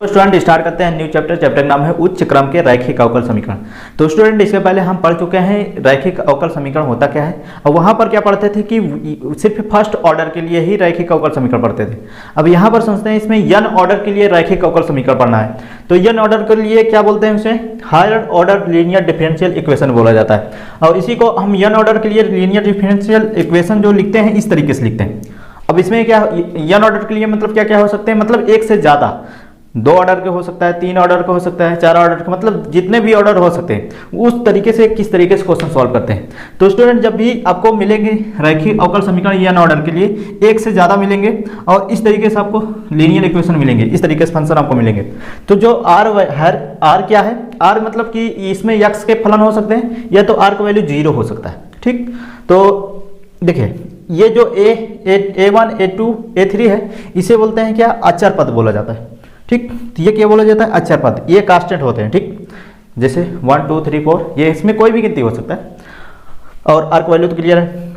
Student start करते हैं new chapter. Chapter का नाम है उच्च क्रम के रैखिक अवकल समीकरण। तो स्टूडेंट इसके पहले हम पढ़ चुके हैं रैखिक अवकल समीकरण होता क्या है, और वहां पर क्या पढ़ते थे कि सिर्फ फर्स्ट ऑर्डर के लिए ही रैखिक अवकल समीकरण पढ़ते थे। अब यहाँ पर समझते हैं इसमें n ऑर्डर के लिए रैखिक अवकल समीकरण पढ़ना है। तो n ऑर्डर के लिए क्या बोलते हैं, उसे higher order linear differential equation बोला जाता है। और इसी को हम n ऑर्डर के लिए लीनियर डिफरेंशियल इक्वेशन जो लिखते हैं इस तरीके से लिखते हैं। अब इसमें क्या n ऑर्डर के लिए मतलब क्या क्या हो सकते हैं, मतलब एक से ज्यादा, 2 ऑर्डर के हो सकता है, 3 ऑर्डर का हो सकता है, 4 ऑर्डर का, मतलब जितने भी ऑर्डर हो सकते हैं उस तरीके से किस तरीके से क्वेश्चन सॉल्व करते हैं। तो स्टूडेंट जब भी आपको मिलेंगे रैखिक अवकल समीकरण n ऑर्डर के लिए एक से ज़्यादा मिलेंगे और इस तरीके से आपको लीनियर इक्वेशन मिलेंगे, इस तरीके से फंक्शन आपको मिलेंगे। तो जो r क्या है, r मतलब कि इसमें x के फलन हो सकते हैं या तो r का वैल्यू 0 हो सकता है। ठीक, तो देखिए ये जो a1 a2 a3 है इसे बोलते हैं क्या, अचर पद बोला जाता है। ठीक, तो ये क्या बोला जाता है, अचर पद, ये कांस्टेंट होते हैं। ठीक, जैसे 1 2 3 4 ये इसमें कोई भी गिनती हो सकता है, और आर का वैल्यू तो क्लियर है।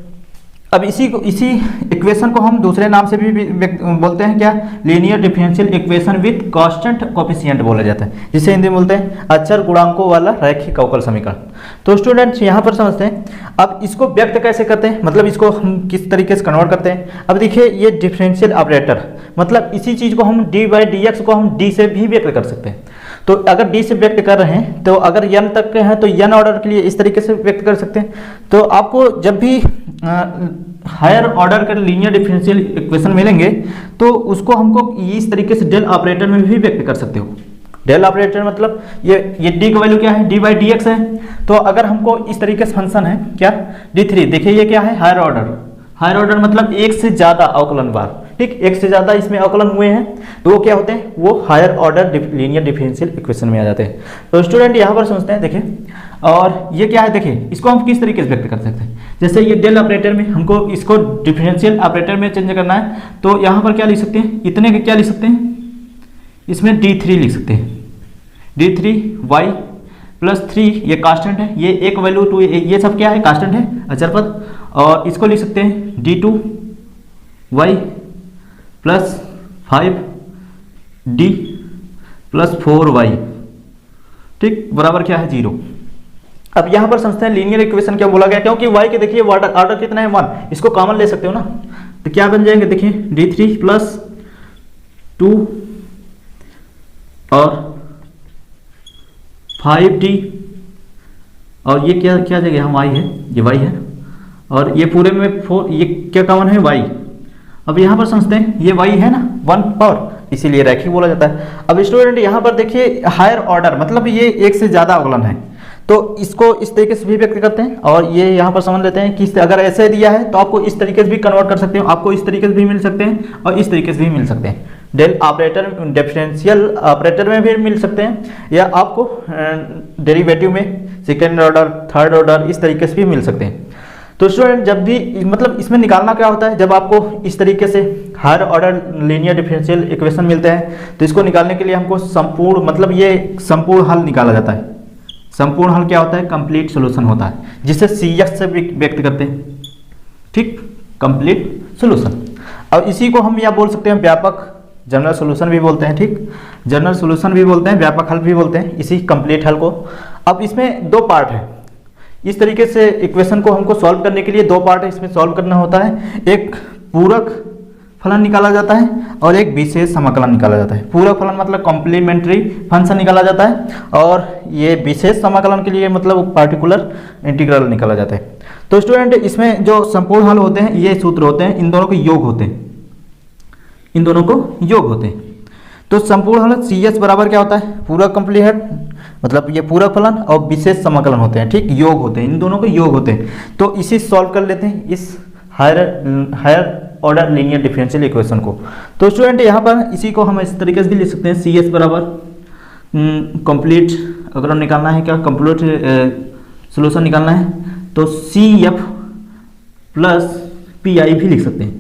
अब इसी इक्वेशन को हम दूसरे नाम से भी बोलते हैं क्या, linear differential equation with constant coefficient बोला जाता है, जिसे हिंदी में बोलते हैं अचर गुणांकों वाला रैखिक अवकल समीकरण। तो स्टूडेंट्स यहाँ पर समझते हैं अब इसको व्यक्त कैसे करते हैं, मतलब इसको हम किस तरीके से कन्वर्ट करते हैं। अब देखिए ये डिफरेंशियल ऑपरेटर, मतलब इसी चीज को हम dy/dx को हम d से भी व्यक्त कर सकते हैं। तो अगर d से व्यक्त कर रहे हैं तो अगर n तक के हैं तो n ऑर्डर के लिए इस तरीके से व्यक्त कर सकते हैं। तो आपको जब भी हायर ऑर्डर के लीनियर डिफरेंशियल इक्वेशन मिलेंगे तो उसको हमको इस तरीके से डेल ऑपरेटर में भी व्यक्त कर सकते हो। डेल ऑपरेटर मतलब ये d का वैल्यू क्या है, dy/dx है। तो अगर हमको इस तरीके से फंक्शन है क्या d3, देखिए ये क्या है, हायर ऑर्डर मतलब एक से ज्यादा अवकलन बार। ठीक, एक से ज्यादा इसमें अवकलन हुए हैं तो वो क्या होते हैं, वो higher order linear differential equation में आ जाते हैं। तो स्टूडेंट यहाँ पर समझते हैं, देखिए और ये क्या है, देखिए इसको हम किस तरीके से व्यक्त कर सकते हैं। जैसे ये डेल ऑपरेटर में हमको इसको डिफरेंशियल ऑपरेटर में चेंज करना है तो यहाँ पर क्या लिख सकते हैं, इतने के क्या लिख सकते हैं, इसमें d3 लिख सकते हैं, d3y + 3 ये कांस्टेंट है, ये एक वैल्यू 2 ये सब क्या है, कांस्टेंट है, अचर पद। और इसको लिख सकते हैं d2y + 5d + 4y, ठीक, बराबर क्या है 0। अब यहां पर समझते हैं लीनियर इक्वेशन क्या बोला गया, क्योंकि y के देखिए ऑर्डर कितना है 1, इसको कॉमन ले सकते हो ना, तो क्या बन जाएंगे, देखिए d3 + 2 और 5d, और ये क्या क्या जगह हम y है, ये y है, और ये पूरे में 4, ये क्या कॉमन है y। अब यहाँ पर समझते हैं ये y है ना 1 पावर, इसीलिए रैखिक बोला जाता है। अब स्टूडेंट यहाँ पर देखिए हायर ऑर्डर मतलब ये एक से ज्यादा अवकलन है, तो इसको इस तरीके से भी व्यक्त करते हैं। और ये यहाँ पर समझ लेते हैं कि अगर ऐसे दिया है तो आपको इस तरीके से भी कन्वर्ट कर सकते हो, आपको इस तरीके से भी मिल सकते हैं और इस तरीके से भी मिल सकते हैं। डेल ऑपरेटर डिफरेंशियल ऑपरेटर में भी मिल सकते हैं, या आपको डेरिवेटिव में सेकेंड ऑर्डर थर्ड ऑर्डर इस तरीके से भी मिल सकते हैं। तो स्टूडेंट जब भी मतलब इसमें निकालना क्या होता है, जब आपको इस तरीके से higher order linear differential equation मिलते हैं तो इसको निकालने के लिए हमको संपूर्ण मतलब ये संपूर्ण हल निकाला जाता है। संपूर्ण हल क्या होता है, कंप्लीट सॉल्यूशन होता है, जिसे CF से व्यक्त करते हैं। ठीक, कंप्लीट सॉल्यूशन। अब इसी को हम या बोल सकते हैं व्यापक जनरल सॉल्यूशन भी बोलते हैं। ठीक, जनरल सॉल्यूशन भी बोलते हैं, व्यापक हल भी बोलते हैं इसी कंप्लीट हल को। अब इसमें 2 पार्ट है, इस तरीके से इक्वेशन को हमको सॉल्व करने के लिए 2 पार्ट इसमें सॉल्व करना होता है। एक पूरक फलन निकाला जाता है और एक विशेष समाकलन निकाला जाता है। पूरक फलन मतलब कॉम्प्लीमेंट्री फंक्शन निकाला जाता है, और ये विशेष समाकलन के लिए मतलब पार्टिकुलर इंटीग्रल निकाला जाता है। तो स्टूडेंट इसमें जो संपूर्ण हल होते हैं ये सूत्र होते हैं, इन दोनों के योग होते हैं, इन दोनों को योग होते हैं। तो संपूर्ण हल CS बराबर क्या होता है, पूरक कंप्लीट मतलब ये पूरक फलन और विशेष समाकलन होते हैं। ठीक, योग होते हैं, इन दोनों के योग होते हैं। तो इसे सॉल्व कर लेते हैं इस higher order linear differential equation को। तो स्टूडेंट यहाँ पर इसी को हम इस तरीके से भी लिख सकते हैं, CS बराबर कंप्लीट, अगर हम निकालना है क्या कंप्लीट सॉल्यूशन निकालना है तो CF + PI भी लिख सकते हैं।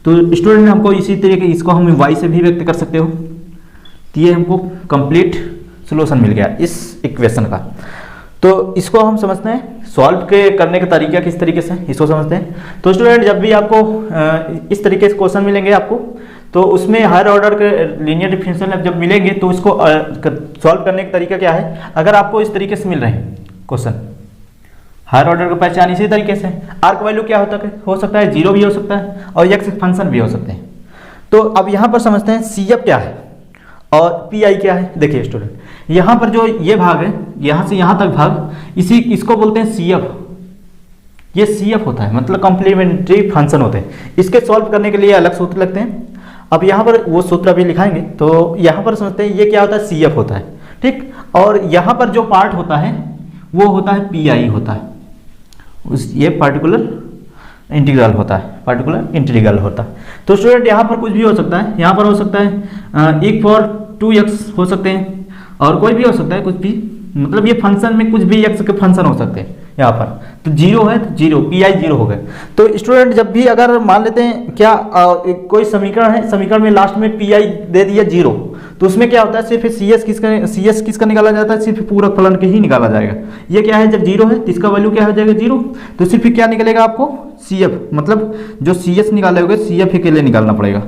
तो स्टूडेंट हमको इसी तरीके इसको हम y से भी व्यक्त कर सकते हो, तो ये हमको कंप्लीट सॉल्यूशन मिल गया इस इक्वेशन का। तो इसको हम समझते हैं सॉल्व के करने का तरीका किस तरीके से, इसको समझते हैं। तो स्टूडेंट जब भी आपको इस तरीके से क्वेश्चन मिलेंगे आपको, तो उसमें हायर ऑर्डर के लीनियर डिफरेंशियल जब मिलेंगे तो इसको सॉल्व करने का तरीका क्या है, अगर आपको इस तरीके से मिल रहे हैं क्वेश्चन हायर ऑर्डर का पहचान इसी तरीके से, आर्क वैल्यू क्या हो सकता है, जीरो भी हो सकता है और एक्स फंक्शन भी हो सकते हैं। तो अब यहाँ पर समझते हैं सी एफ क्या है और पी आई क्या है। देखिए स्टूडेंट, यहाँ पर जो ये भाग है, यहाँ से यहाँ तक भाग, इसको बोलते हैं सी एफ। ये सी एफ होता है, मतलब कॉम्प्लीमेंट्री फंक्शन होते हैं। इसके सॉल्व करने के लिए अलग सूत्र लगते हैं। अब यहाँ पर वो सूत्र अभी लिखाएंगे। तो यहाँ पर समझते हैं ये क्या होता है, सी एफ होता है, ठीक। और यहाँ पर जो पार्ट होता है वो होता है पी आई होता है, ये पार्टिकुलर इंटीग्रल होता है, पार्टिकुलर इंटीग्रल होता है। तो स्टूडेंट यहाँ पर कुछ भी हो सकता है, यहाँ पर हो सकता है e फॉर 2x हो सकते हैं और कोई भी हो सकता है, कुछ भी, मतलब ये फंक्शन में कुछ भी x के फंक्शन हो सकते हैं। यहाँ पर तो जीरो है तो जीरो, पी आई जीरो हो गए। तो स्टूडेंट जब भी अगर मान लेते हैं क्या कोई समीकरण है, समीकरण में लास्ट में पी आई दे दिया जीरो, तो उसमें क्या होता है, सिर्फ सी एस किसका निकाला जाता है, सिर्फ पूरक फलन के ही निकाला जाएगा। ये क्या है, जब जीरो है तो इसका वैल्यू क्या हो जाएगा, जीरो। तो सिर्फ क्या निकलेगा आपको, सी एफ, मतलब जो सी एस निकाले होगे सी एफ के लिए निकालना पड़ेगा।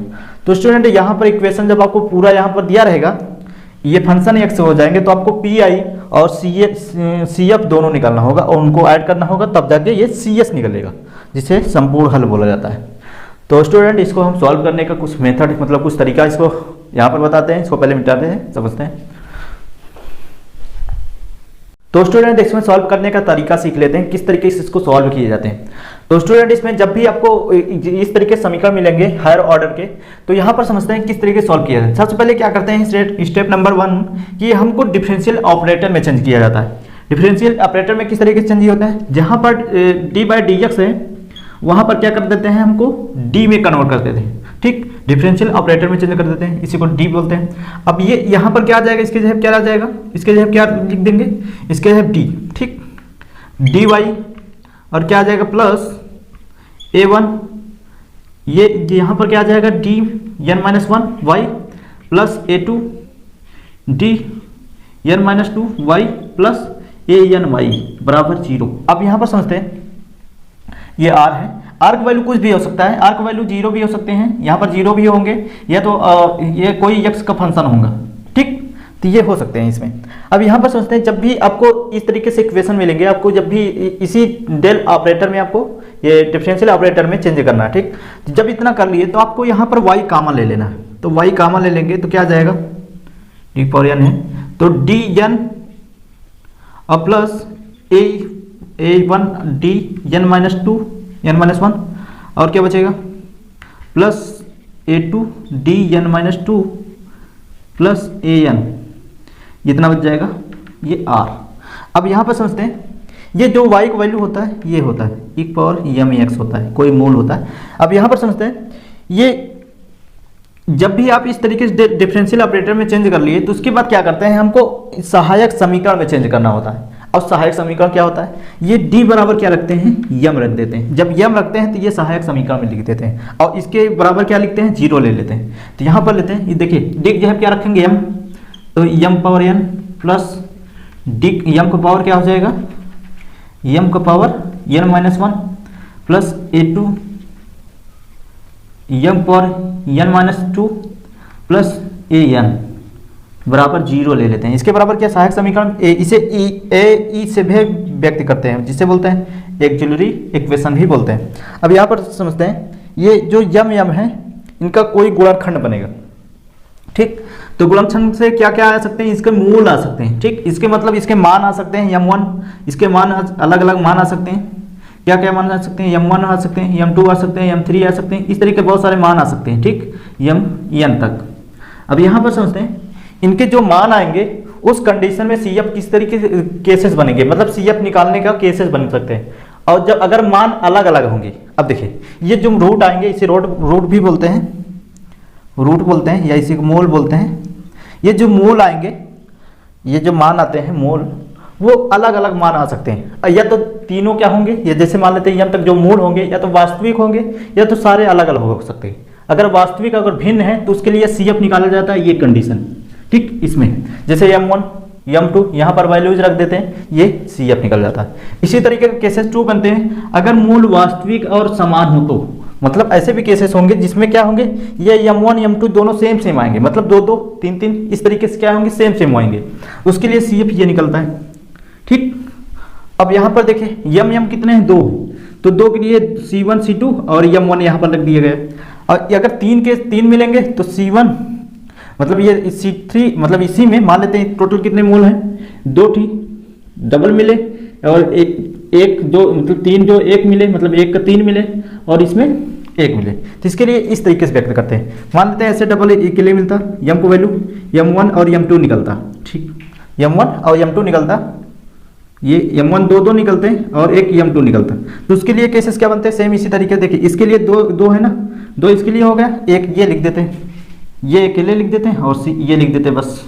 तो स्टूडेंट यहाँ पर इक्वेशन जब आपको पूरा यहाँ पर दिया रहेगा, ये फंक्शन एक्स हो जाएंगे, तो आपको पी आई और सी एफ दोनों निकालना होगा और उनको ऐड करना होगा, तब जाके ये सी एस निकलेगा, जिसे संपूर्ण हल बोला जाता है। तो स्टूडेंट इसको हम सॉल्व करने का कुछ मेथड, मतलब कुछ तरीका इसको यहाँ पर बताते हैं। इसको पहले मिटाते हैं, समझते हैं। तो स्टूडेंट इसमें सॉल्व करने का तरीका सीख लेते हैं, किस तरीके से इसको सॉल्व किए जाते हैं। तो स्टूडेंट इसमें जब भी आपको इस तरीके से समीकरण मिलेंगे हायर ऑर्डर के, तो यहाँ पर समझते हैं किस तरीके से सॉल्व किया जाए। सबसे पहले क्या करते हैं, स्टेप नंबर 1 कि हमको डिफरेंशियल ऑपरेटर में चेंज किया जाता है। डिफरेंशियल ऑपरेटर में किस तरीके से चेंज होता है, जहाँ पर डी बाई डी एक्स है वहाँ पर क्या कर देते हैं, हमको डी में कन्वर्ट कर देते हैं, ठीक। डिफरेंशियल ऑपरेटर में चेंज कर देते हैं, इसी को डी बोलते हैं। अब ये यहाँ पर क्या आ जाएगा, इसके जगह क्या आ जाएगा, इसके जगह क्या लिख देंगे, इसके जगह डी, ठीक, डी वाई, और क्या आ जाएगा प्लस a1, ये यहाँ पर क्या आ जाएगा, D N minus one Y plus a2 D N minus two Y plus A N Y बराबर 0। अब यहाँ पर समझते हैं ये आर है, आर का वैल्यू कुछ भी हो सकता है, आर का वैल्यू जीरो भी हो सकते हैं, यहाँ पर जीरो भी होंगे, या तो ये कोई एक्स का फंक्शन होगा, ठीक। तो ये हो सकते हैं इसमें। अब यहाँ पर समझते हैं जब भी आपको इस तरीके से इक्वेशन मिलेंगे, आपको जब भी इसी डेल ऑपरेटर में आपको ये डिफरेंशियल ऑपरेटर में चेंज करना है, ठीक। तो जब इतना कर लिए तो आपको यहाँ पर y कामन ले लेना है। तो y कामन ले लेंगे तो क्या आ जाएगा, डी पावर एन है तो डी एन और plus A one D N minus two N minus one, और क्या बचेगा plus a2 D N minus two plus A N, इतना बच जाएगा ये r। अब यहाँ पर समझते हैं ये जो y का वैल्यू होता है ये होता है e पावर एम एक्स होता है, कोई मूल होता है। अब यहाँ पर समझते हैं ये जब भी आप इस तरीके से डिफरेंशियल ऑपरेटर में चेंज कर लिए तो उसके बाद क्या करते हैं, हमको सहायक समीकरण में चेंज करना होता है। और सहायक समीकरण क्या होता है, ये d बराबर क्या रखते हैं, यम रख देते हैं। जब यम रखते हैं तो ये सहायक समीकरण में लिख देते हैं और इसके बराबर क्या लिखते हैं, 0 ले लेते हैं। तो यहाँ पर लेते हैं, ये देखिए डी जो है क्या रखेंगे m, तो m power n plus D m का पावर क्या हो जाएगा, m का power n minus one plus a2 m power n minus two plus a n बराबर 0 ले लेते हैं। इसके बराबर क्या सहायक समीकरण, इसे ई से भी व्यक्त करते हैं, जिसे बोलते हैं एक्सिलरी इक्वेशन भी बोलते हैं। अब यहाँ पर समझते हैं ये जो यम है इनका कोई गुणनखंड बनेगा, ठीक। तो गुणनखंड से क्या क्या आ सकते हैं, इसके मूल आ सकते हैं, ठीक। इसके मतलब इसके मान आ सकते हैं m1, इसके मान अलग अलग मान आ सकते हैं, क्या क्या मान आ सकते हैं, m1 आ सकते हैं, m2 आ सकते हैं, m3 आ सकते हैं, इस तरीके बहुत सारे मान आ सकते हैं, ठीक, mn तक। अब यहाँ पर समझते हैं इनके जो मान आएंगे उस कंडीशन में सी एफ किस तरीके से केसेस बनेंगे, मतलब सी एफ निकालने का केसेस बन सकते हैं। और जब अगर मान अलग अलग होंगे, अब देखिए ये जो रूट आएंगे इसे रूट भी बोलते हैं, रूट बोलते हैं या इसी को मोल बोलते हैं। ये जो मोल आएंगे, ये जो मान आते हैं मोल, वो अलग अलग मान आ सकते हैं, या तो तीनों क्या होंगे, ये जैसे मान लेते हैं यम तक जो मूल होंगे या तो वास्तविक होंगे या तो सारे अलग अलग हो सकते हैं। अगर वास्तविक अगर भिन्न है तो उसके लिए सी एफ निकाला जाता है, ये कंडीशन, ठीक। इसमें जैसे m1 m2 यहाँ पर वैल्यूज रख देते हैं, ये सी एफ निकल जाता है। इसी तरीके के केसेस 2 बनते हैं, अगर मूल वास्तविक और समान हो मतलब ऐसे भी केसेस होंगे जिसमें क्या होंगे, ये m1 m2 दोनों सेम सेम आएंगे, मतलब 2 2 3 3 इस तरीके से क्या होंगे, सेम सेम आएंगे, उसके लिए CF ये निकलता है। ठीक, अब यहाँ पर देखिए m कितने हैं, 2, तो 2 के लिए C1 C2 और m1 यहाँ पर रख दिए गए। और अगर 3 के 3 मिलेंगे तो C1 मतलब ये C3 मतलब इसी में मान लेते हैं टोटल कितने मोल हैं, 2 डबल मिले और एक जो मतलब 3 जो 1 मिले, मतलब 1 का 3 मिले और इसमें 1 मिले। तो इसके लिए इस तरीके से व्यक्त करते हैं। मान लेते हैं ऐसे डबल एक के लिए मिलता m को वैल्यू m1 और m2 निकलता। ठीक, m1 और m2 निकलता, ये m1 2 निकलते हैं और एक m2 निकलता। तो उसके लिए केसेस क्या बनते हैं, सेम इसी तरीके। देखिए इसके लिए 2 है ना, 2 इसके लिए हो गया, एक ये लिख देते हैं, ये अकेले लिख देते हैं और ये लिख देते हैं बस,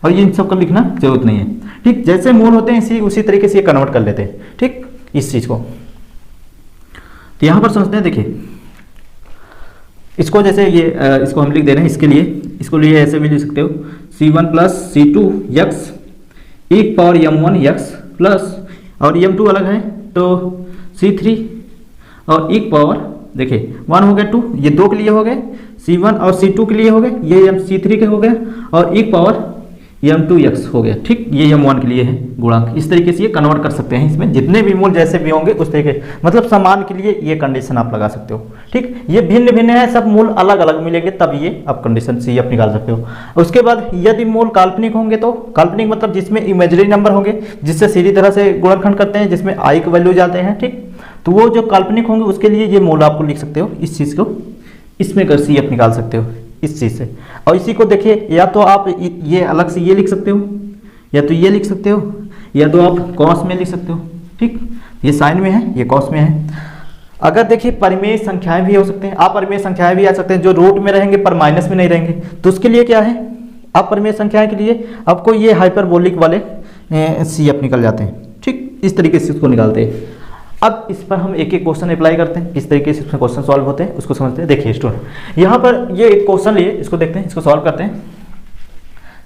और ये इन सब का लिखना जरूरत नहीं है। ठीक, जैसे मोल होते हैं उसी तरीके से ये कन्वर्ट कर लेते हैं। ठीक, इस चीज को तो यहां पर समझते हैं। देखिए इसको जैसे ये इसको हम लिख दे रहे हैं, इसके लिए इसको लिए ऐसे भी लिख सकते हो, C1 प्लस C2 x एक पावर m1 x प्लस और m2 अलग है तो C3 और एक पावर देखिए 1 हो गया 2, ये 2 के लिए हो गए, C1 और C2 के लिए हो गए, ये C3 के हो गए और एक पावर m2x हो गया। ठीक, ये m1 के लिए है गुणांक। इस तरीके से ये कन्वर्ट कर सकते हैं, इसमें जितने भी मूल जैसे भी होंगे उस तरीके, मतलब समान के लिए ये कंडीशन आप लगा सकते हो। ठीक, ये भिन्न भिन्न है, सब मूल अलग अलग मिलेंगे तब ये आप कंडीशन CF निकाल सकते हो। उसके बाद यदि मूल काल्पनिक होंगे तो काल्पनिक मतलब जिसमें इमेजरी नंबर होंगे, जिससे सीधी तरह से गुणनखंड करते हैं, जिसमें आई के वैल्यू जाते हैं। ठीक, तो वो जो काल्पनिक होंगे उसके लिए ये मूल आपको लिख सकते हो, इस चीज को इसमें कर CF निकाल सकते हो इस चीज से। और इसी को देखिए या तो आप ये अलग से ये लिख सकते हो, या तो ये लिख सकते हो, या तो आप कॉस में लिख सकते हो। ठीक, ये साइन में है, ये कॉस में है। अगर देखिए परिमेय संख्याएं भी हो सकते हैं, अपरिमेय संख्याएं भी आ सकते हैं जो रूट में रहेंगे पर माइनस में नहीं रहेंगे। तो उसके लिए क्या है, अपरिमेय संख्याएं के लिए आपको ये हाइपरबोलिक वाले CF निकल जाते हैं। ठीक, इस तरीके से इसको निकालते हैं। अब इस पर हम एक एक क्वेश्चन अप्लाई करते हैं, किस तरीके से इसमें क्वेश्चन सॉल्व होते हैं उसको समझते हैं। देखिए स्टूडेंट, यहाँ पर ये एक क्वेश्चन लिए, इसको देखते हैं, इसको सॉल्व करते हैं।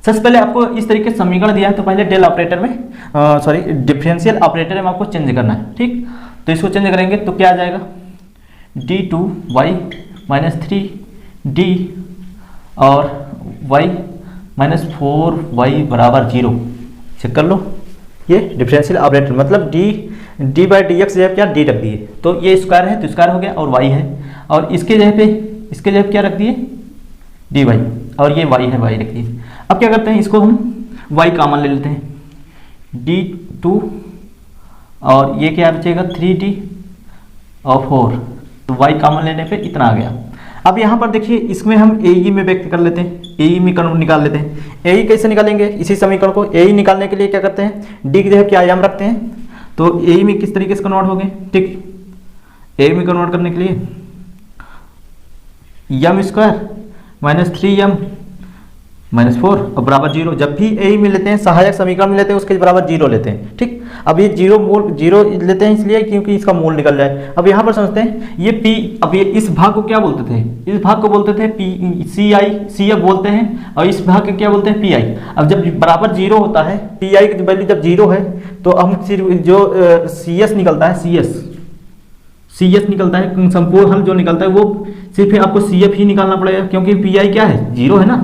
सबसे पहले आपको इस तरीके से समीकरण दिया है, तो पहले डेल ऑपरेटर में सॉरी डिफरेंशियल ऑपरेटर में आपको चेंज करना है। ठीक, तो इसको चेंज करेंगे तो क्या आ जाएगा, d2y माइनस 3d और y माइनस 4y बराबर 0। चेक कर लो, ये डिफरेंशियल ऑपरेटर मतलब d बाई डी एक्स जगह क्या d रख दिए, तो ये स्क्वायर है तो स्क्वायर हो गया और y है, और इसके जगह क्या रख दिए dy, और ये y है y रख दिए। अब क्या करते हैं, इसको हम y कॉमन ले लेते हैं, d2 और ये क्या बचेगा 3d और 4, तो y कॉमन लेने पे इतना आ गया। अब यहाँ पर देखिए इसमें हम AE में व्यक्त कर लेते हैं, AE में निकाल लेते हैं। AE कैसे निकालेंगे, इसी समीकरण को AE निकालने के लिए क्या करते हैं, d की जगह क्या m रखते हैं, तो AE में किस तरीके से कन्वर्ट हो गए। ठीक, AE में कन्वर्ट करने के लिए m square minus 3m minus 4 और बराबर 0। जब भी AE में लेते हैं, सहायक समीकरण में लेते हैं, उसके बराबर 0 लेते हैं। ठीक, अब ये 0 लेते हैं इसलिए क्योंकि इसका मूल निकल जाए। अब यहाँ पर समझते हैं ये P, अब ये इस भाग को क्या बोलते थे, इस भाग को बोलते थे CF बोलते हैं, और इस भाग को क्या बोलते हैं PI। अब जब बराबर 0 होता है, PI की वैल्यू जब 0 है तो हम सिर्फ जो CS निकलता है, CS निकलता है, संपूर्ण हल जो निकलता है वो सिर्फ आपको CF ही निकालना पड़ेगा, क्योंकि PI क्या है 0 है ना,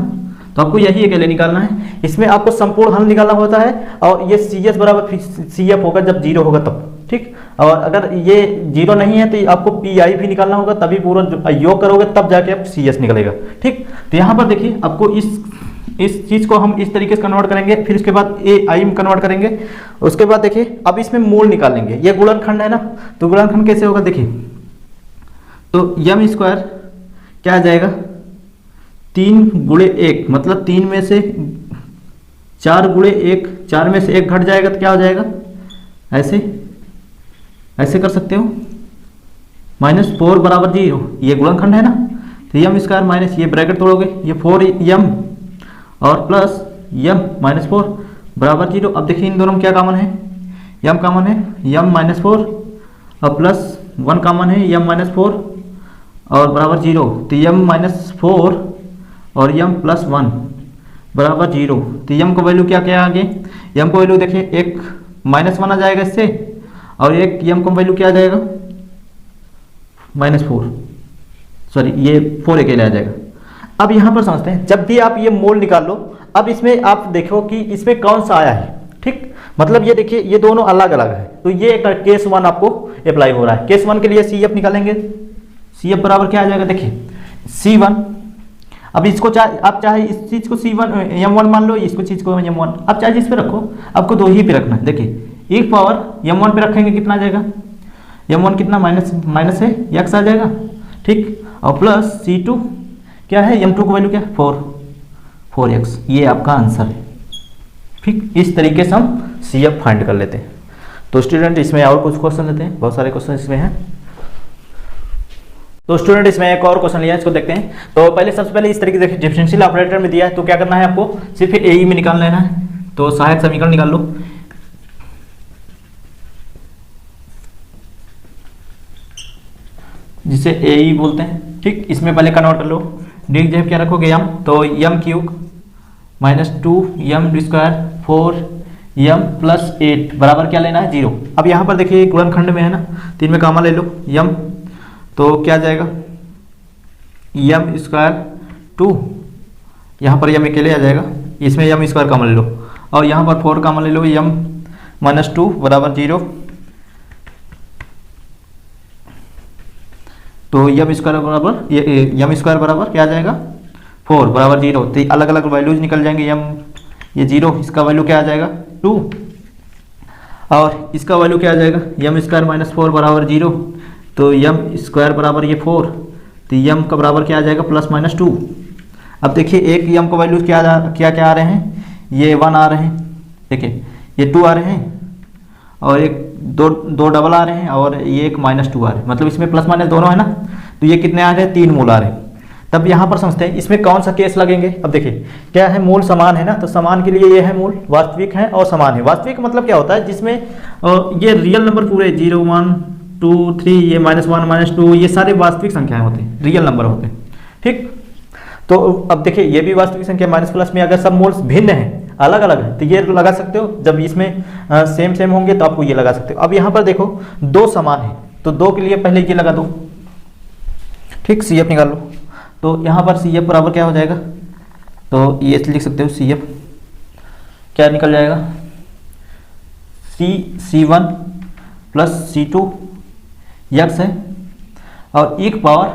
तो आपको यही अकेले निकालना है। इसमें आपको संपूर्ण हल निकालना होता है, और ये CS बराबर CF होगा जब 0 होगा तब। ठीक, और अगर ये 0 नहीं है तो आपको PI भी निकालना होगा, तभी पूरा योग करोगे तब जाके आप CS निकलेगा। ठीक, तो यहाँ पर देखिए आपको इस चीज को हम इस तरीके से कन्वर्ट करेंगे, फिर उसके बाद AI में कन्वर्ट करेंगे। उसके बाद देखिए अब इसमें मूल निकालेंगे, ये गुणनखंड है ना, तो गुणनखंड कैसे होगा देखिए, तो m स्क्वायर क्या आ जाएगा 3 गुणे 1, मतलब 3 में से 4 गुणे 1, 4 में से 1 घट जाएगा तो क्या हो जाएगा, ऐसे कर सकते हो, माइनस 4 बराबर 0, ये गुणनखंड है ना, तो m स्क्वायर माइनस ये ब्रैकेट तोड़ोगे, ये 4m और प्लस m माइनस 4 बराबर 0। अब देखिए इन दोनों में क्या कॉमन है, m कॉमन है, m माइनस 4 और प्लस 1 कॉमन है, m माइनस 4 और बराबर 0, तो m माइनस 4 और m प्लस 1 बराबर 0। तो m को वैल्यू क्या क्या आगे, m को वैल्यू देखिए एक माइनस 1 आ जाएगा इससे, और एक m को वैल्यू क्या आ जाएगा -4। सॉरी ये 4 अकेले आ जाएगा। अब यहाँ पर समझते हैं, जब भी आप ये मोल निकाल लो, अब इसमें आप देखो कि इसमें कौन सा आया है, ठीक। मतलब ये देखिए ये दोनों अलग अलग है, तो ये केस 1 आपको अप्लाई हो रहा है। केस 1 के लिए CF निकालेंगे, CF बराबर क्या आ जाएगा, देखिए C1। अब इसको आप चाहे इस चीज को C1 M1 मान लो, इसको चीज को M1, अब चाहे जिस पे रखो, आपको दो ही पे रखना है। देखिए एक पावर M1 पे रखेंगे कितना आ जाएगा, M1 कितना माइनस है x आ जाएगा, ठीक। और प्लस C2 क्या है, M2 की वैल्यू क्या है 4x, ये आपका आंसर है, ठीक। इस तरीके से हम CF फाइंड कर लेते हैं। तो स्टूडेंट इसमें और कुछ क्वेश्चन लेते हैं, बहुत सारे क्वेश्चन इसमें हैं। तो स्टूडेंट इसमें एक और क्वेश्चन लिया है, इसको देखते हैं। तो पहले सबसे पहले इस तरीके से डिफरेंशियल ऑपरेटर में दिया है, तो क्या करना है आपको, सिर्फ AE में निकाल लेना है। तो सहायक समीकरण निकाल लो, जिसे AE बोलते हैं, ठीक। इसमें पहले कन्वर्ट कर लो, डी जब क्या रखोगे m, तो m³ -2m² 4m + 8 बराबर क्या लेना है 0। अब यहाँ पर देखिए गुणनखंड में है ना, 3 में कामा ले लो m, तो क्या जाएगा m² 2, यहाँ पर m अकेले आ जाएगा, इसमें m² कामा ले लो, और यहाँ पर 4 कामा ले लो, m - 2 बराबर 0। तो m² बराबर क्या आ जाएगा 4 बराबर 0। तो अलग अलग वैल्यूज निकल जाएंगे, ये 0, इसका वैल्यू क्या आ जाएगा 2, और इसका वैल्यू क्या आ जाएगा m² - 4 बराबर 0। तो m² बराबर ये 4, तो m का बराबर क्या आ जाएगा +-2। अब देखिए एक m का वैल्यू क्या आ रहे हैं, ये 1 आ रहे हैं, देखिए ये 2 आ रहे हैं, और एक दो डबल आ रहे हैं, और ये एक -2 आ रहे हैं, मतलब इसमें प्लस माइनस दोनों है ना, तो ये कितने आ रहे हैं 3 मोल आ रहे हैं। तब यहाँ पर समझते हैं इसमें कौन सा केस लगेंगे। अब देखिए क्या है, मोल समान है ना, तो समान के लिए ये है मोल, वास्तविक है और समान है। वास्तविक मतलब क्या होता है, जिसमें ये रियल नंबर पूरे 0 1 2 3, ये -1 -2, ये सारे वास्तविक संख्याएं होते हैं, रियल नंबर होते हैं, ठीक। तो अब देखिए ये भी वास्तविक संख्या, माइनस प्लस में अगर सब मोल्स भिन्न हैं, अलग अलग है, तो ये लगा सकते हो। जब इसमें सेम होंगे तो आपको ये लगा सकते हो। अब यहाँ पर देखो दो समान है, तो दो के लिए पहले ये लगा दो, ठीक। CF निकाल लो, तो यहाँ पर CF बराबर क्या हो जाएगा, तो ये लिख सकते हो CF क्या निकल जाएगा, C1 + C2 x है, और एक पावर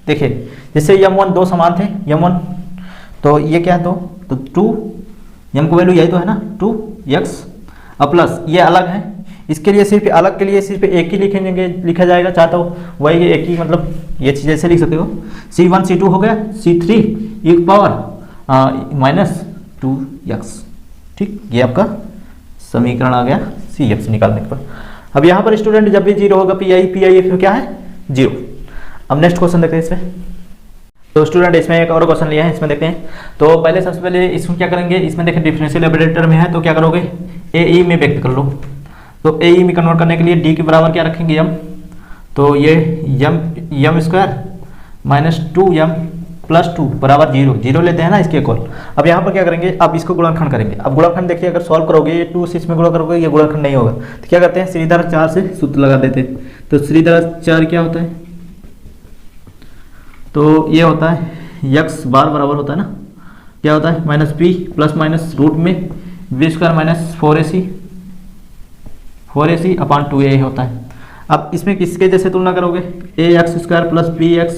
देखिए जैसे m1 दो समान थे, m1 तो ये क्या है, तो 2 m को वैल्यू यही तो है ना 2x, और प्लस ये अलग है, इसके लिए सिर्फ अलग के लिए सिर्फ एक ही लिखा जाएगा, चाहता हो वही एक ही, मतलब ये चीज़ ऐसे लिख सकते हो, C1 C2 हो गया, C3 एक पावर -2x, ठीक। ये आपका समीकरण आ गया CF से निकालने के बाद। अब यहाँ पर स्टूडेंट जब भी 0 होगा PI क्या है 0। अब नेक्स्ट क्वेश्चन देखते हैं इसमें। तो स्टूडेंट इसमें एक और क्वेश्चन लिया है, इसमें देखते हैं। तो पहले सबसे पहले इसमें क्या करेंगे, इसमें देखें डिफरेंशियल ऑपरेटर में है, तो क्या करोगे AE में व्यक्त कर लो। तो AE में कन्वर्ट करने के लिए D के बराबर क्या रखेंगे m, तो ये m² - 2m + 2 बराबर 0 लेते हैं ना इसके इक्वल। अब यहाँ पर क्या करेंगे, अब इसको गुणनखंड करेंगे। अब गुणनखंड देखिए अगर सॉल्व करोगे, ये 2 से इसमें गुणा करोगे, ये गुणनखंड नहीं होगा, तो क्या करते हैं श्रीधर 4 से सूत्र लगा देते हैं। तो श्रीधर 4 क्या होता है, तो ये होता है x बार बराबर होता है ना, क्या होता है -b ± रूट में b² - 4ac/2a होता है। अब इसमें किसके जैसे तुलना करोगे, ax² + bx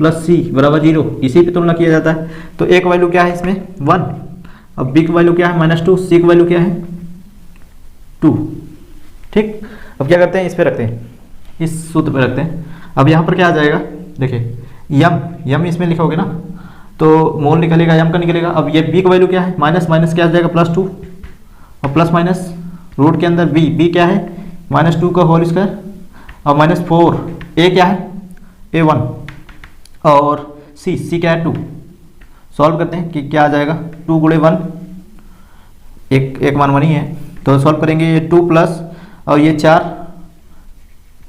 + c बराबर 0, इसी पे तुलना किया जाता है। तो एक वैल्यू क्या है इसमें 1, अब b की वैल्यू क्या है -2, c की वैल्यू क्या है 2, ठीक। अब क्या करते हैं, इस पे रखते हैं, इस सूत्र पे रखते हैं। अब यहाँ पर क्या आ जाएगा, देखिए m इसमें लिखोगे ना, तो मोल निकलेगा, m का निकलेगा। अब ये b की वैल्यू क्या है, माइनस क्या आ जाएगा +2, और प्लस माइनस रूट के अंदर b क्या है -2 का होल स्क्वायर, और -4, a क्या है a1, और c क्या है 2। सॉल्व करते हैं कि क्या आ जाएगा, 2 × 1 एक मान 1 ही है, तो सॉल्व करेंगे, ये 2 प्लस और ये 4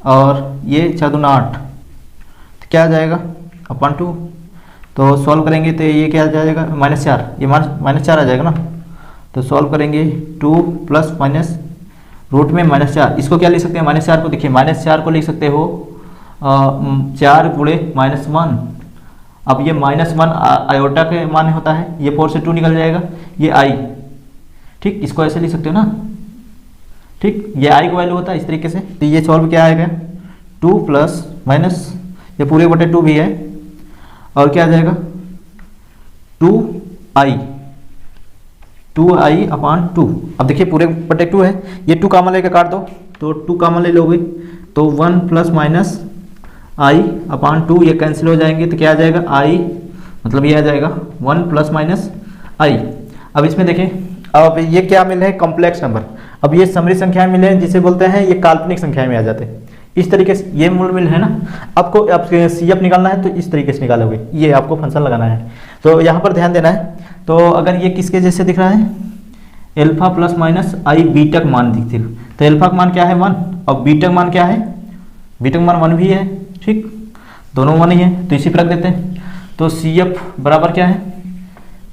और ये 4 दूना 8, तो क्या आ जाएगा /2। तो सॉल्व करेंगे तो ये क्या आ जाएगा -4, ये -4 आ जाएगा ना। तो सॉल्व करेंगे 2 प्लस माइनस रूट में -4, इसको क्या लिख सकते हैं -4 को, देखिए -4 को लिख सकते हो 4 गुणे -1। अब ये -1 आयोटा के मान होता है, ये 4 से 2 निकल जाएगा, ये i, ठीक, इसको ऐसे लिख सकते हो ना, ठीक, ये i का वैल्यू होता है इस तरीके से। तो ये सॉल्व क्या आएगा, 2 प्लस माइनस ये पूरे बटे 2 भी है, और क्या आ जाएगा 2i अपान 2। अब देखिए पूरे बटे 2 है, ये 2 कामन लेकर काट दो, तो 2 कामन ले लोगे तो 1 प्लस माइनस i अपान 2, ये कैंसिल हो जाएंगे, तो क्या आ जाएगा i, मतलब ये आ जाएगा 1 प्लस माइनस i। अब इसमें देखें, अब ये क्या मिले हैं, कॉम्प्लेक्स नंबर। अब ये समरी संख्याएं मिले हैं, जिसे बोलते हैं ये काल्पनिक संख्याएं में आ जाते हैं। इस तरीके से ये मूल मिल है ना, आपको अब CF निकालना है तो इस तरीके से निकालोगे, ये आपको फंक्शन लगाना है। तो यहाँ पर ध्यान देना है, तो अगर ये किसके जैसे दिख रहा है, एल्फा प्लस माइनस आई बीटा का मान दिखती है, तो एल्फा का मान क्या है 1, और बीटा का मान क्या है, बीटा का मान 1 भी है, ठीक, दोनों 1 ही है, तो इसी पर रख देते हैं। तो CF बराबर क्या है,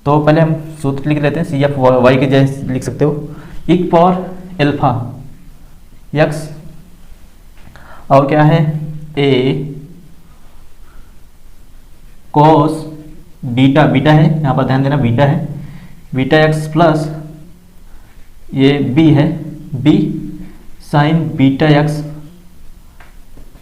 तो पहले हम सूत्र लिख लेते हैं, CF y के जैसे लिख सकते हो, एक पावर एल्फा x, और क्या है a cos बीटा, बीटा है यहाँ पर ध्यान देना, बीटा है, बीटा x प्लस ये b है, b sign beta x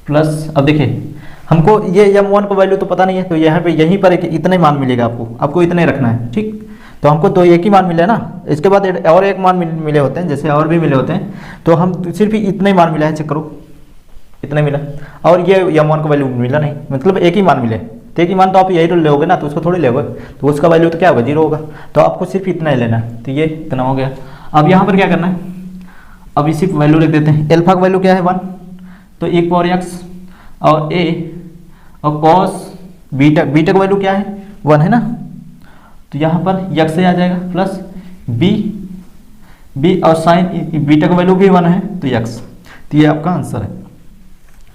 plus, अब देखिए हमको ये m1 का वैल्यू तो पता नहीं है, तो यहाँ पे यहीं पर इतना ही मान मिलेगा, आपको इतना ही रखना है, ठीक। तो हमको तो एक ही मान मिला ना, इसके बाद और एक मान मिले होते हैं, जैसे और भी मिले होते हैं, तो हम सिर्फ इतना ही मान मिला है, चेक करो इतना मिला, और ये m1 का वैल्यू मिला नहीं, मतलब एक ही मान मिले, तो एक ही मान तो आप यही लोगे ना, तो उसको थोड़ी लोगे, तो उसका वैल्यू तो क्या होगा 0 होगा, तो आपको सिर्फ इतना ही लेना है, तो ये इतना हो गया। अब यहाँ पर क्या करना है, अब इसी वैल्यू लिख देते हैं, एल्फा का वैल्यू क्या है 1, तो 1 पावर x और a और cos बीटा, बीटा का वैल्यू क्या है 1 है ना, तो यहाँ पर x से आ जाएगा प्लस b और साइन बीटा का वैल्यू भी 1 है, तो x, तो ये आपका आंसर है,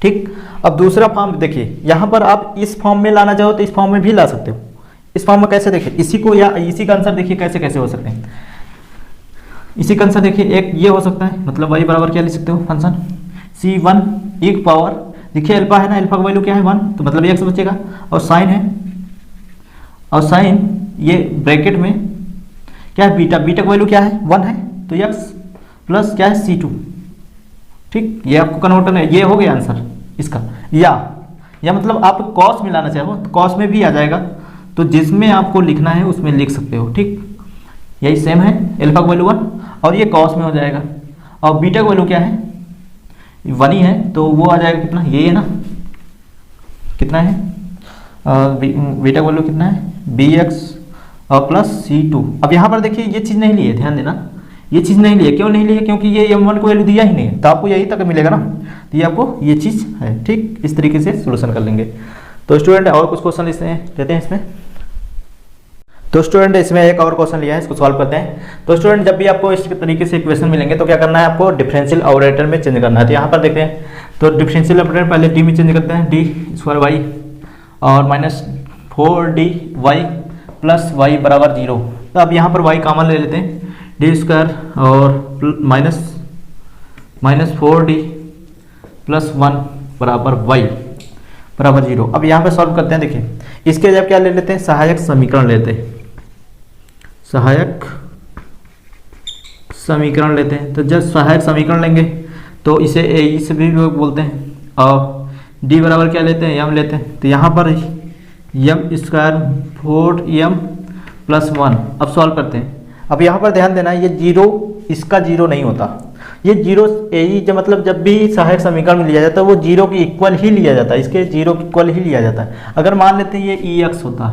ठीक। अब दूसरा फॉर्म देखिए, यहाँ पर आप इस फॉर्म में लाना चाहो तो इस फॉर्म में भी ला सकते हो। इस फॉर्म में कैसे देखिए, इसी को या इसी का आंसर देखिए कैसे कैसे हो सकते हैं। इसी का आंसर देखिए, एक ये हो सकता है, मतलब y बराबर क्या लिख सकते हो, फंक्शन c1 एक पावर, देखिए अल्फा है ना, अल्फा का वैल्यू क्या है 1, तो मतलब x बचेगा, और साइन है, और साइन ये ब्रैकेट में क्या है बीटा, बीटा का वैल्यू क्या है 1 है, तो x प्लस क्या है c2, ठीक, ये आपको कन्वर्टन है, ये हो गया आंसर इसका। या मतलब आप कॉस में लाना चाहो तो कॉस में भी आ जाएगा, तो जिसमें आपको लिखना है उसमें लिख सकते हो, ठीक, यही सेम है, एल्फा का वैल्यू 1 और ये कॉस में हो जाएगा, और बीटा का वैल्यू क्या है 1 ही है, तो वो आ जाएगा कितना, ये है ना, कितना है बीटा का वैल्यू कितना है bx और प्लस c2। अब यहाँ पर देखिए ये चीज़ नहीं ली है, ध्यान देना, ये चीज़ नहीं ली है, क्यों नहीं ली है, क्योंकि ये m1 को वैल्यू दिया ही नहीं है, तो आपको यही तक मिलेगा ना, तो ये आपको ये चीज़ है, ठीक। इस तरीके से सोल्यूशन कर लेंगे। तो स्टूडेंट और कुछ क्वेश्चन लेते हैं इसमें। तो स्टूडेंट इसमें एक और क्वेश्चन लिया है, इसको सॉल्व करते हैं। तो स्टूडेंट जब भी आपको इस तरीके से क्वेश्चन मिलेंगे तो क्या करना है, आपको डिफरेंशियल ऑपरेटर में चेंज करना है। तो यहाँ पर देखते हैं, तो डिफरेंशियल ऑपरेटर पहले डी में चेंज करते हैं, डी स्क्वायर वाई और माइनस 4dy प्लस वाई बराबर 0। तो अब यहाँ पर y कॉमन ले लेते हैं, डी स्क्वायर और माइनस 4d प्लस 1 बराबर y बराबर 0। अब यहाँ पे सॉल्व करते हैं, देखिए इसके जब क्या ले लेते हैं, सहायक समीकरण लेते हैं, सहायक समीकरण लेते हैं। तो जब सहायक समीकरण लेंगे तो इसे ए से भी लोग बोलते हैं, और d बराबर क्या लेते हैं, m लेते हैं। तो यहाँ पर m स्क्वायर 4m प्लस 1। अब सॉल्व करते हैं। अब यहाँ पर ध्यान देना, ये 0 इसका 0 नहीं होता, ये 0 जब मतलब जब भी सहायक समीकरण में लिया जाता है वो 0 के इक्वल ही लिया जाता है, इसके 0 के इक्वल ही लिया जाता है। अगर मान लेते हैं ये ex होता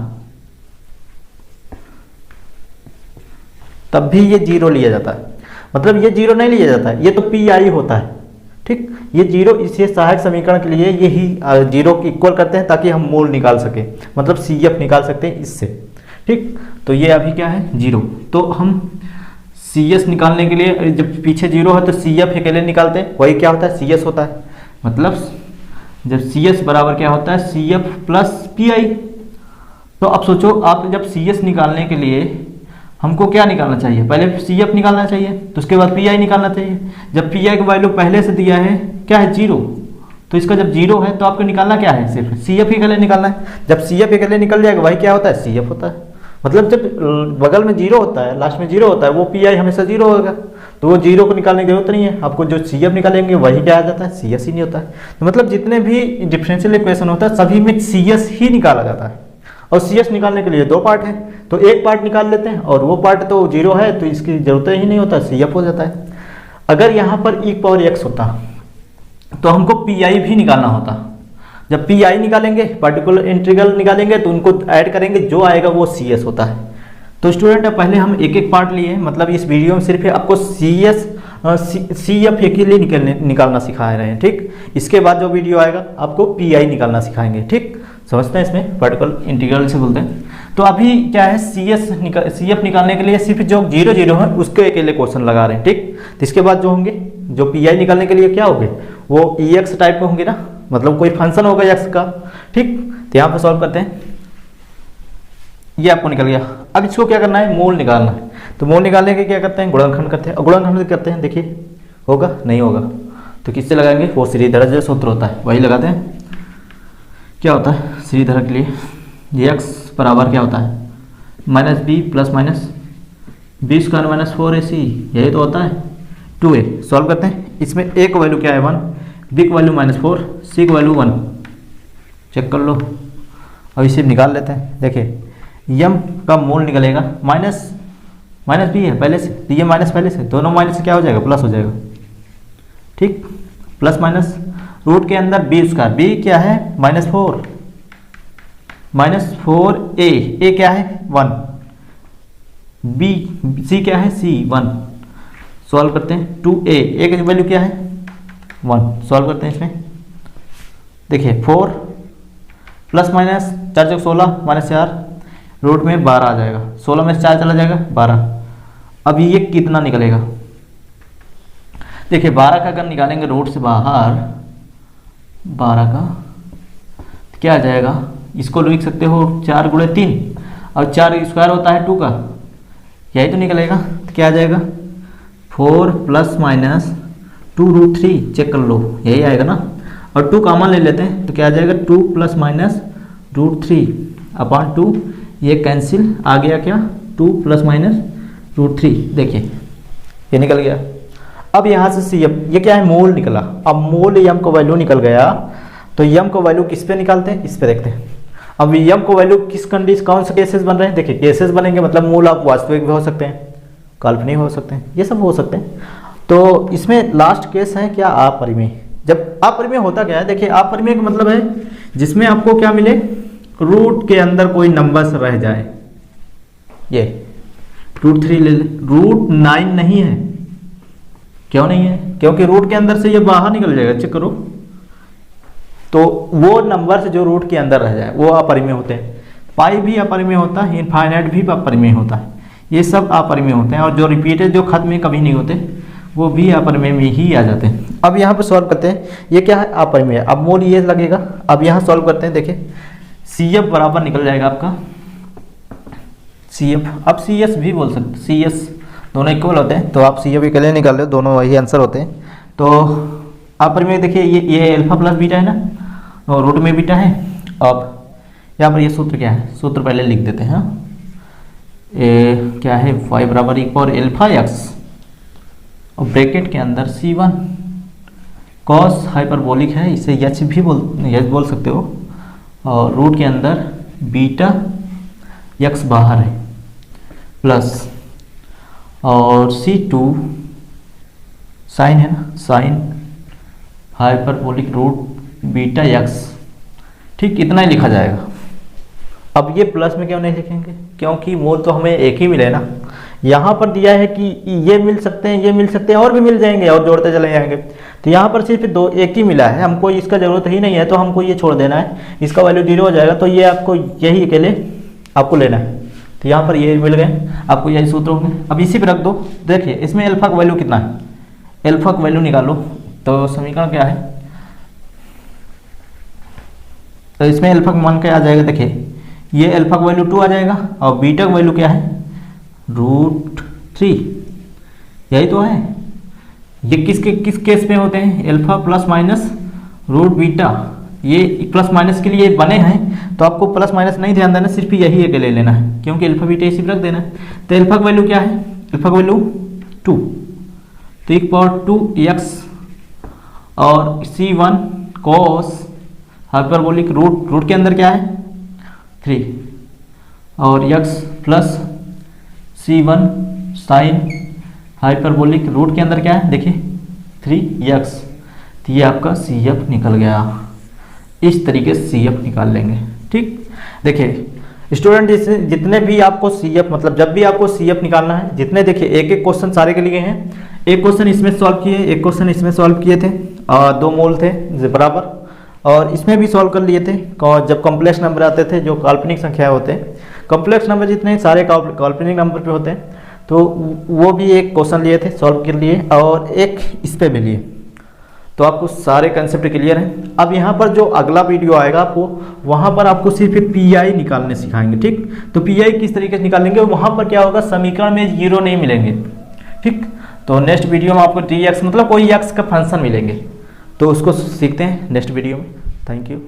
तब भी ये 0 लिया जाता है, मतलब ये 0 नहीं लिया जाता है, ये तो pi होता है, ठीक। ये 0 इसे सहायक समीकरण के लिए यही 0 के इक्वल करते हैं ताकि हम मूल निकाल सके, मतलब CF निकाल सकते हैं इससे, ठीक। तो ये अभी क्या है 0, तो हम CS निकालने के लिए जब पीछे 0 है तो CF अकेले निकालते हैं, वही क्या होता है CS होता है। मतलब जब CS बराबर क्या होता है CF प्लस PI। तो अब सोचो, आप जब CS निकालने के लिए हमको क्या निकालना चाहिए, पहले CF निकालना चाहिए, तो उसके बाद PI निकालना चाहिए। जब PI का वैल्यू पहले से दिया है क्या है 0, तो इसका जब जीरो है तो आपको निकालना क्या है, सिर्फ सी एफ ही के लिए निकालना है। जब सी एफ के लिए निकल जाएगा वही क्या होता है, सी एफ होता है। मतलब जब बगल में जीरो होता है, लास्ट में जीरो होता है, वो पी आई हमेशा जीरो होगा, तो वो जीरो को निकालने की जरूरत नहीं है आपको। जो सी एफ निकालेंगे वही क्या आ जाता है, सी एस ही नहीं होता है। तो मतलब जितने भी डिफरेंशियल इक्वेशन होता है सभी में सी एस ही निकाला जाता है। और सी एस निकालने के लिए दो पार्ट है, तो एक पार्ट निकाल लेते हैं और वो पार्ट तो जीरो है तो इसकी जरूरत ही नहीं होता, सी एफ हो जाता है। अगर यहाँ पर ई पावर एक्स होता तो हमको पी आई भी निकालना होता। जब पी आई निकालेंगे, पार्टिकुलर इंटीग्रल निकालेंगे, तो उनको ऐड करेंगे, जो आएगा वो सी एस होता है। तो स्टूडेंट अब पहले हम एक एक पार्ट लिए, मतलब इस वीडियो में सिर्फ आपको सी एस सी एफ के लिए निकालना सिखा रहे हैं, ठीक। इसके बाद जो वीडियो आएगा आपको पी आई निकालना सिखाएंगे, ठीक। समझते हैं, इसमें पार्टिकुलर इंटीग्रल से बोलते हैं। तो अभी क्या है, सी एफ निकालने के लिए सिर्फ जो जीरो जीरो है उसके अकेले क्वेश्चन लगा रहे हैं, ठीक। तो इसके बाद जो होंगे, जो पी आई निकालने के लिए क्या होंगे, वो ई एक्स टाइप के होंगे ना, मतलब कोई फंक्शन होगा एक्स का, ठीक। तो यहाँ पर सॉल्व करते हैं, ये आपको निकल गया। अब इसको क्या करना है, मोल निकालना है। तो मोल निकालने के क्या करते हैं, गुणनखंड करते हैं। और गुणनखंड करते हैं, देखिए होगा नहीं होगा तो किससे लगाएंगे, वो श्रीधर जो सूत्र होता है वही लगाते हैं। क्या होता है श्रीधर के लिए, ये एक्स बराबर क्या होता है, minus b plus minus b square minus 4ac, यही तो होता है 2a। सॉल्व करते हैं, इसमें a का वैल्यू क्या है 1, b का वैल्यू -4, c का वैल्यू 1, चेक कर लो। अब इसे निकाल लेते हैं। देखिए m का मोल निकलेगा, माइनस बी है पहले से, तो ये माइनस पहले से, दोनों माइनस से क्या हो जाएगा, प्लस हो जाएगा, ठीक। प्लस माइनस रूट के अंदर बी स्क्वायर, बी क्या है -4, -4a क्या है 1, बी सी क्या है c 1। सॉल्व करते हैं 2a, a की वैल्यू क्या है 1। सॉल्व करते हैं इसमें, देखिए 4 प्लस माइनस 4 × 16 -4, रूट में 12 आ जाएगा, 16 में से 4 चला जाएगा 12। अब ये कितना निकलेगा, देखिए 12 का अगर निकालेंगे रूट से बाहर 12 का तो क्या आ जाएगा, इसको लिख सकते हो 4 × 3, और 4 स्क्वायर होता है 2 का, यही तो निकलेगा। तो क्या आ जाएगा 4 प्लस माइनस 2√3, चेक कर लो यही आएगा ना। और 2 कॉमन ले लेते हैं तो क्या आ जाएगा 2 प्लस माइनस √3 अपॉन 2, ये कैंसिल, आ गया क्या 2 प्लस माइनस √3, देखिए ये निकल गया। अब यहाँ से सी एफ, ये क्या है मोल निकला। अब मोल यम का वैल्यू निकल गया, तो यम का वैल्यू किस पे निकालते हैं, इस पे देखते हैं। अब यम को वैल्यू किस कंडीशन, कौन से केसेस बन रहे हैं, देखिए केसेस बनेंगे, मतलब मोल आप वास्तविक भी हो सकते हैं, काल्पनिक हो सकते हैं, ये सब हो सकते हैं। तो इसमें लास्ट केस है क्या, अपरिमेय। जब अपरिमेय होता क्या है, देखिए अपरिमेय का मतलब है जिसमें आपको क्या मिले, रूट के अंदर कोई नंबर रह जाए। ये √3 ले ले, √9 नहीं है, क्यों नहीं है, क्योंकि रूट के अंदर से ये बाहर निकल जाएगा, चेक करो। तो वो नंबर से जो रूट के अंदर रह जाए वो अपरिमेय होते हैं। पाई भी अपरिमेय होता है, इनफाइनाइट भी अपरिमेय होता है, ये सब अपरिमेय होते हैं। और जो रिपीटेड जो खत्म में कभी नहीं होते वो भी अपरिमेय में ही आ जाते हैं। अब यहाँ पर सॉल्व करते हैं, ये क्या है अपरिमेय, अब मोल ये लगेगा। अब यहाँ सॉल्व करते हैं, देखिए सी एफ बराबर निकल जाएगा आपका सी एफ, अब सी एस भी बोल सकते, सी एस दोनों इक्वल होते हैं, तो आप सी एफ के लिए निकाल लो, दोनों वही आंसर होते हैं। तो अपरिमेय देखिए ये अल्फा प्लस बीटा है ना, और रूट में बीटा है। अब यहाँ पर ये सूत्र क्या है, सूत्र पहले लिख देते हैं। क्या है y बराबर =α(x) और ब्रैकेट के अंदर c1 कॉस हाइपरबोलिक है, इसे यच भी बोल सकते हो, और रूट के अंदर बीटा x बाहर है प्लस, और c2 साइन है ना, sine hyperbolic root beta x, ठीक इतना ही लिखा जाएगा। अब ये प्लस में क्यों नहीं लिखेंगे, क्योंकि मोल तो हमें एक ही मिले ना। यहाँ पर दिया है कि ये मिल सकते हैं, ये मिल सकते हैं, और भी मिल जाएंगे और जोड़ते चले जाएंगे। तो यहाँ पर सिर्फ दो एक ही मिला है, हमको इसका ज़रूरत ही नहीं है, तो हमको ये छोड़ देना है, इसका वैल्यू 0 हो जाएगा। तो ये आपको यही अकेले आपको लेना है, तो यहाँ पर ये मिल गए, आपको यही सूत्र होंगे। अब इसी पर रख दो, देखिए इसमें अल्फा का वैल्यू कितना है, अल्फा का वैल्यू निकालो। तो समीकरण क्या है, तो इसमें अल्फा का मान क्या आ जाएगा, देखिए ये अल्फा का वैल्यू 2 आ जाएगा, और बीटा का वैल्यू क्या है √3, यही तो है। ये किस केस में होते हैं, alpha plus minus root beta, ये प्लस माइनस के लिए बने हैं तो आपको प्लस माइनस नहीं ध्यान देना, सिर्फ यही एक ले लेना है क्योंकि अल्फा बीटा इसी पर रख देना है। तो अल्फा की वैल्यू क्या है, अल्फा की वैल्यू 2, तो एक पावर 2x और C1 cos हाइपरबोलिक रूट के अंदर क्या है 3 और x plus C1 sine hyperbolic root के अंदर क्या है देखिए 3x, तो ये आपका CF निकल गया। इस तरीके से CF निकाल लेंगे। ठीक, देखिए स्टूडेंट जितने भी आपको CF मतलब जब भी आपको CF निकालना है, जितने देखिए एक एक क्वेश्चन सारे के लिए हैं, एक क्वेश्चन इसमें सॉल्व किए, एक क्वेश्चन इसमें सॉल्व किए थे और 2 मोल थे बराबर, और इसमें भी सॉल्व कर लिए थे जब कॉम्प्लेक्स नंबर आते थे, जो काल्पनिक संख्या होते हैं, कॉम्प्लेक्स नंबर जितने सारे काल्पनिक नंबर पे होते हैं, तो वो भी एक क्वेश्चन लिए थे सॉल्व कर लिए, और एक इस पे भी लिए। तो आपको सारे कंसेप्ट क्लियर हैं। अब यहाँ पर जो अगला वीडियो आएगा आपको, वहाँ पर आपको सिर्फ पीआई निकालने सिखाएंगे। ठीक, तो पीआई किस तरीके से निकालेंगे, वहाँ पर क्या होगा समीकरण में 0 नहीं मिलेंगे। ठीक, तो नेक्स्ट वीडियो में आपको dx मतलब कोई x का फंक्शन मिलेंगे, तो उसको सीखते हैं नेक्स्ट वीडियो में। Thank you.